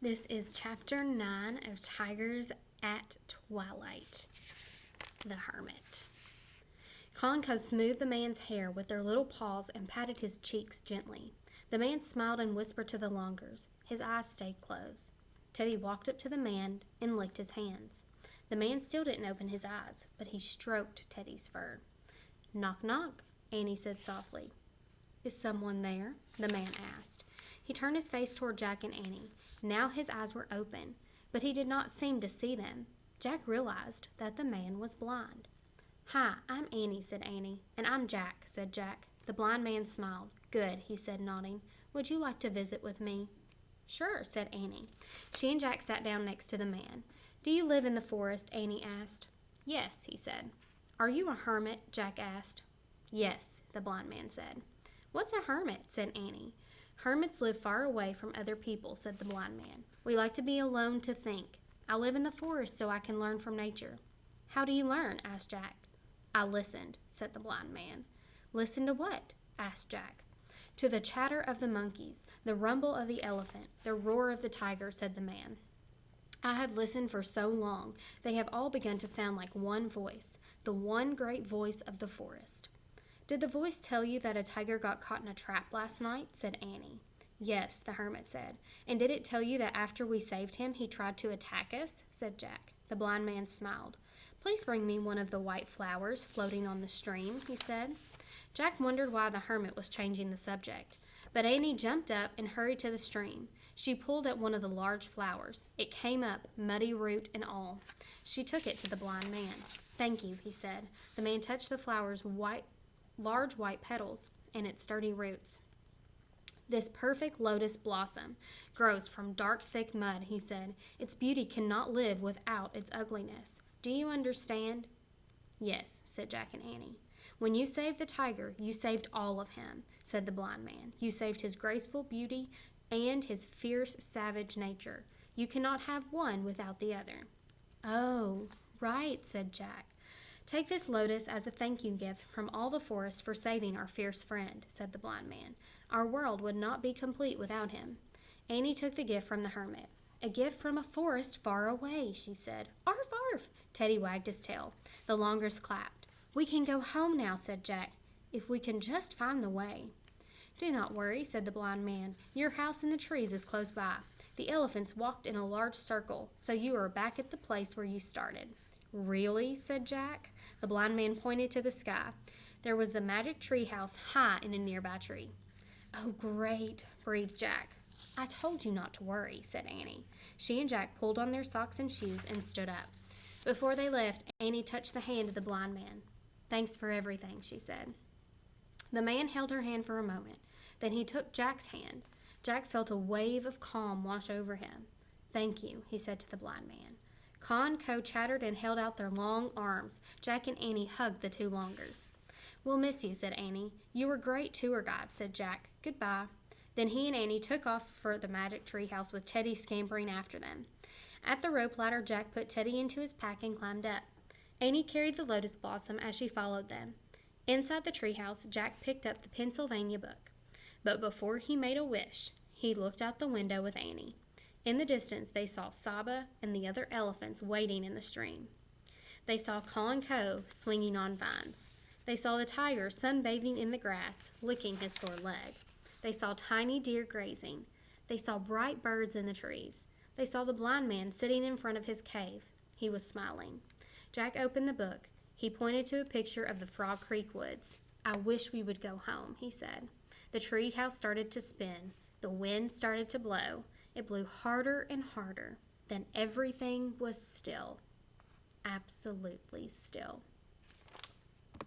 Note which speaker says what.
Speaker 1: This is chapter 9 of Tigers at Twilight. The Hermit. Con smoothed the man's hair with their little paws and patted his cheeks gently. The man smiled and whispered to the Longers. His eyes stayed closed. Teddy walked up to the man and licked his hands. The man still didn't open his eyes, but he stroked Teddy's fur. "Knock, knock," Annie said softly. "Is someone there?" the man asked. He turned his face toward Jack and Annie. Now his eyes were open, but he did not seem to see them. Jack realized that the man was blind. "Hi, I'm Annie," said Annie. "And I'm Jack," said Jack. The blind man smiled. "Good," he said, nodding. "Would you like to visit with me?" "Sure," said Annie. She and Jack sat down next to the man. "Do you live in the forest?" Annie asked. "Yes," he said. "Are you a hermit?" Jack asked. "Yes," the blind man said. "What's a hermit?" said Annie. "Hermits live far away from other people," said the blind man. "We like to be alone to think. I live in the forest so I can learn from nature." "How do you learn?" asked Jack. "I listened," said the blind man. "Listen to what?" asked Jack. "To the chatter of the monkeys, the rumble of the elephant, the roar of the tiger," said the man. "I have listened for so long, they have all begun to sound like one voice, the one great voice of the forest." "Did the voice tell you that a tiger got caught in a trap last night?" said Annie. "Yes," the hermit said. "And did it tell you that after we saved him, he tried to attack us?" said Jack. The blind man smiled. "Please bring me one of the white flowers floating on the stream," he said. Jack wondered why the hermit was changing the subject. But Annie jumped up and hurried to the stream. She pulled at one of the large flowers. It came up, muddy root and all. She took it to the blind man. "Thank you," he said. The man touched the flower's large white petals and its sturdy roots. "This perfect lotus blossom grows from dark, thick mud," he said. "Its beauty cannot live without its ugliness. Do you understand?" "Yes," said Jack and Annie. "When you saved the tiger, you saved all of him," said the blind man. "You saved his graceful beauty and his fierce, savage nature. You cannot have one without the other." "Oh, right," said Jack. "Take this lotus as a thank you gift from all the forest for saving our fierce friend," said the blind man. "Our world would not be complete without him." Annie took the gift from the hermit. "A gift from a forest far away," she said. "Arf, arf!" Teddy wagged his tail. The Longers clapped. "We can go home now," said Jack, "if we can just find the way." "Do not worry," said the blind man. "Your house in the trees is close by. The elephants walked in a large circle, so you are back at the place where you started." "Really?" said Jack. The blind man pointed to the sky. There was the magic tree house high in a nearby tree. "Oh, great," breathed Jack. "I told you not to worry," said Annie. She and Jack pulled on their socks and shoes and stood up. Before they left, Annie touched the hand of the blind man. "Thanks for everything," she said. The man held her hand for a moment. Then he took Jack's hand. Jack felt a wave of calm wash over him. "Thank you," he said to the blind man. Con chattered and held out their long arms. Jack and Annie hugged the two Longers. "We'll miss you," said Annie. "You were great tour guide," said Jack. "Goodbye." Then he and Annie took off for the magic tree house with Teddy scampering after them. At the rope ladder, Jack put Teddy into his pack and climbed up. Annie carried the lotus blossom as she followed them. Inside the tree house, Jack picked up the Pennsylvania book. But before he made a wish, he looked out the window with Annie. In the distance, they saw Saba and the other elephants wading in the stream. They saw Con swinging on vines. They saw the tiger sunbathing in the grass, licking his sore leg. They saw tiny deer grazing. They saw bright birds in the trees. They saw the blind man sitting in front of his cave. He was smiling. Jack opened the book. He pointed to a picture of the Frog Creek woods. "I wish we would go home," he said. The tree house started to spin. The wind started to blow. It blew harder and harder. Then everything was still. Absolutely still.